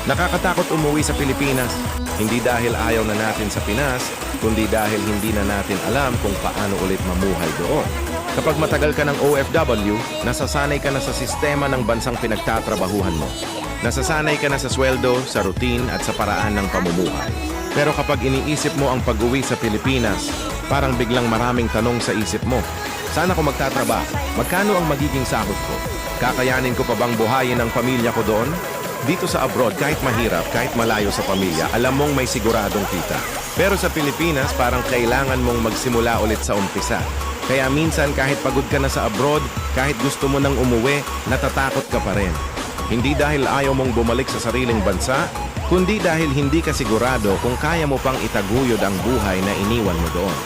Nakakatakot umuwi sa Pilipinas. Hindi dahil ayaw na natin sa Pinas, kundi dahil hindi na natin alam kung paano ulit mamuhay doon. Kapag matagal ka ng OFW, nasasanay ka na sa sistema ng bansang pinagtatrabahuhan mo. Nasasanay ka na sa sweldo, sa routine at sa paraan ng pamumuhay. Pero kapag iniisip mo ang pag-uwi sa Pilipinas, parang biglang maraming tanong sa isip mo. Saan ako magtatrabaho? Magkano ang magiging sahod ko? Kakayanin ko pa bang buhayin ang pamilya ko doon? Dito sa abroad, kahit mahirap, kahit malayo sa pamilya, alam mong may siguradong kita. Pero sa Pilipinas, parang kailangan mong magsimula ulit sa umpisa. Kaya minsan kahit pagod ka na sa abroad, kahit gusto mo nang umuwi, natatakot ka pa rin. Hindi dahil ayaw mong bumalik sa sariling bansa, kundi dahil hindi ka sigurado kung kaya mo pang itaguyod ang buhay na iniwan mo doon.